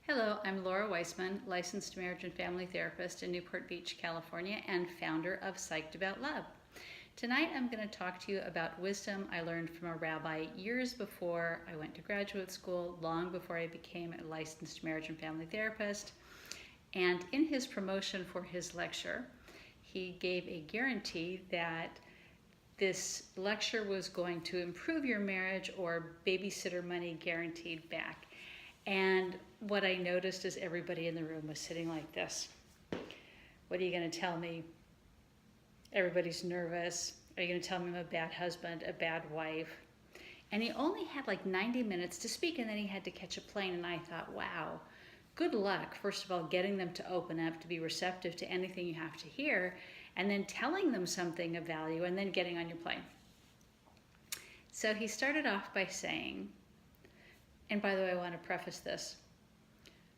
Hello, I'm Laura Weissman, licensed marriage and family therapist in Newport Beach, California, and founder of Psyched About Love. Tonight I'm going to talk to you about wisdom I learned from a rabbi years before I went to graduate school, long before I became a licensed marriage and family therapist. And in his promotion for his lecture, he gave a guarantee that this lecture was going to improve your marriage or babysitter money guaranteed back. And what I noticed is everybody in the room was sitting like this. What are you going to tell me? Everybody's nervous. Are you going to tell me I'm a bad husband, a bad wife? And he only had like 90 minutes to speak, and then he had to catch a plane. And I thought, wow, good luck, first of all, getting them to open up, to be receptive to anything you have to hear, and then telling them something of value, and then getting on your plane. So he started off by saying, and by the way, I want to preface this.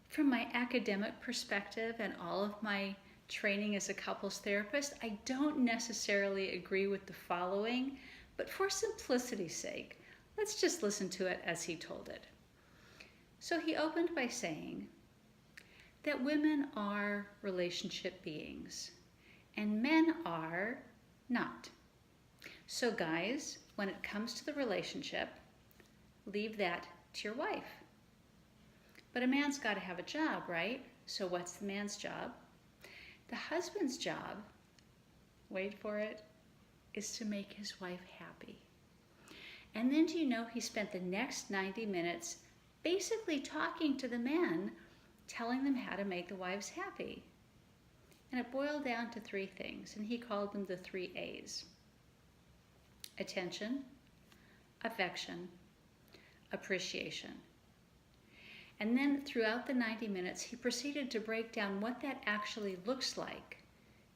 From my academic perspective and all of my training as a couples therapist, I don't necessarily agree with the following, but for simplicity's sake, let's just listen to it as he told it. So he opened by saying that women are relationship beings and men are not. So guys, when it comes to the relationship, leave that to your wife. But a man's got to have a job, right? So what's the man's job? The husband's job, wait for it, is to make his wife happy. And then do you know he spent the next 90 minutes basically talking to the men, telling them how to make the wives happy. And it boiled down to three things, and he called them the 3 A's. Attention, affection, appreciation. And then throughout the 90 minutes, he proceeded to break down what that actually looks like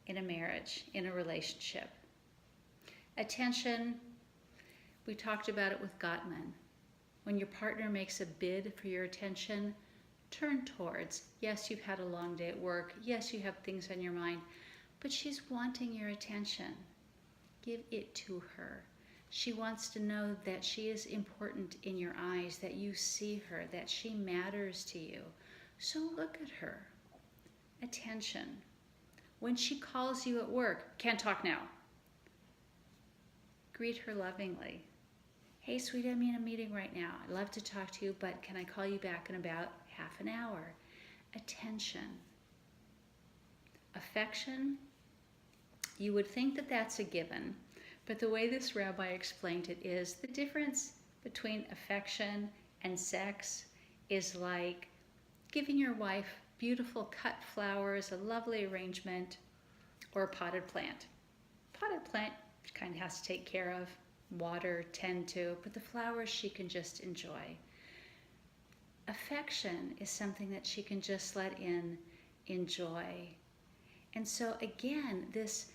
in a marriage, in a relationship. Attention, we talked about it with Gottman. When your partner makes a bid for your attention, turn towards, yes, you've had a long day at work, yes, you have things on your mind, but she's wanting your attention. Give it to her. She wants to know that she is important in your eyes, that you see her, that she matters to you. So look at her. Attention. When she calls you at work, can't talk now. Greet her lovingly. Hey, sweetie, I'm in a meeting right now. I'd love to talk to you, but can I call you back in about half an hour? Attention. Affection. You would think that that's a given. But the way this rabbi explained it is the difference between affection and sex is like giving your wife beautiful cut flowers, a lovely arrangement, or a potted plant. Potted plant she kind of has to take care of, water, tend to, but the flowers she can just enjoy. Affection is something that she can just let in, enjoy. And so again, this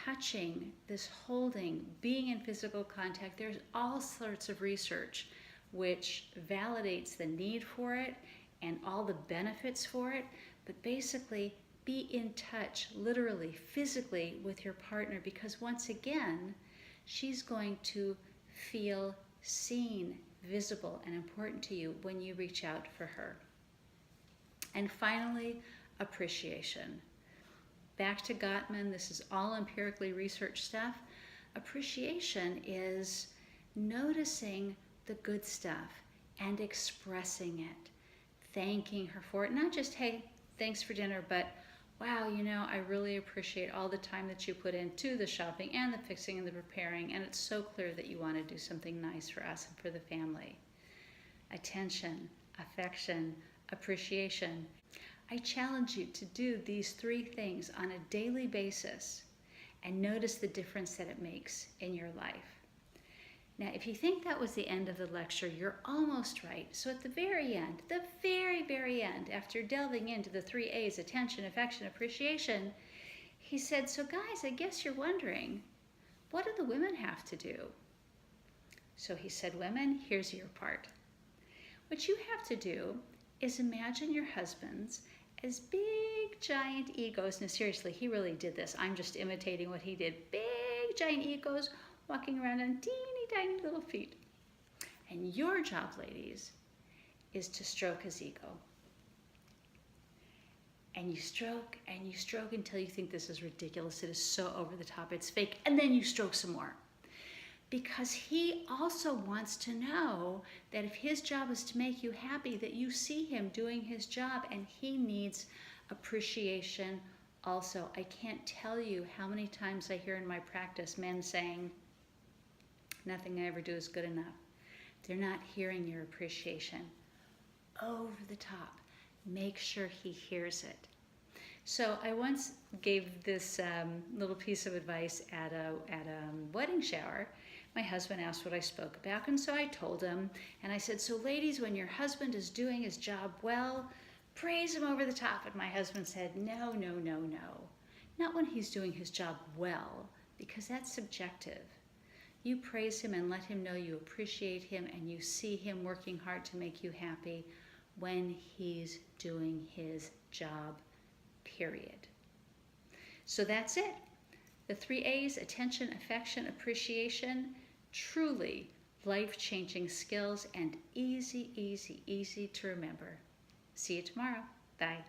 touching, this holding, being in physical contact, there's all sorts of research which validates the need for it and all the benefits for it, but basically be in touch, literally, physically with your partner, because once again, she's going to feel seen, visible, and important to you when you reach out for her. And finally, appreciation. Back to Gottman, this is all empirically researched stuff. Appreciation is noticing the good stuff and expressing it, thanking her for it. Not just, hey, thanks for dinner, but wow, I really appreciate all the time that you put into the shopping and the fixing and the preparing, and it's so clear that you want to do something nice for us and for the family. Attention, affection, appreciation. I challenge you to do these 3 things on a daily basis and notice the difference that it makes in your life. Now, if you think that was the end of the lecture, you're almost right. So at the very end, the very, very end, after delving into the 3 A's, attention, affection, appreciation, he said, so guys, I guess you're wondering, what do the women have to do? So he said, women, here's your part. What you have to do is imagine your husbands as big, giant egos. Now seriously, he really did this. I'm just imitating what he did. Big, giant egos walking around on teeny, tiny little feet. And your job, ladies, is to stroke his ego. and you stroke until you think this is ridiculous. It is so over the top. It's fake. And then you stroke some more. Because he also wants to know that if his job is to make you happy, that you see him doing his job, and he needs appreciation also. I can't tell you how many times I hear in my practice men saying, nothing I ever do is good enough. They're not hearing your appreciation. Over the top. Make sure he hears it. So I once gave this little piece of advice at a wedding shower. My husband asked what I spoke about, and so I told him, and I said, so ladies, when your husband is doing his job well, praise him over the top. And my husband said, no, no, no, no. Not when he's doing his job well, because that's subjective. You praise him and let him know you appreciate him and you see him working hard to make you happy when he's doing his job, period. So that's it. The 3 A's, attention, affection, appreciation, truly life-changing skills and easy, easy, easy to remember. See you tomorrow. Bye.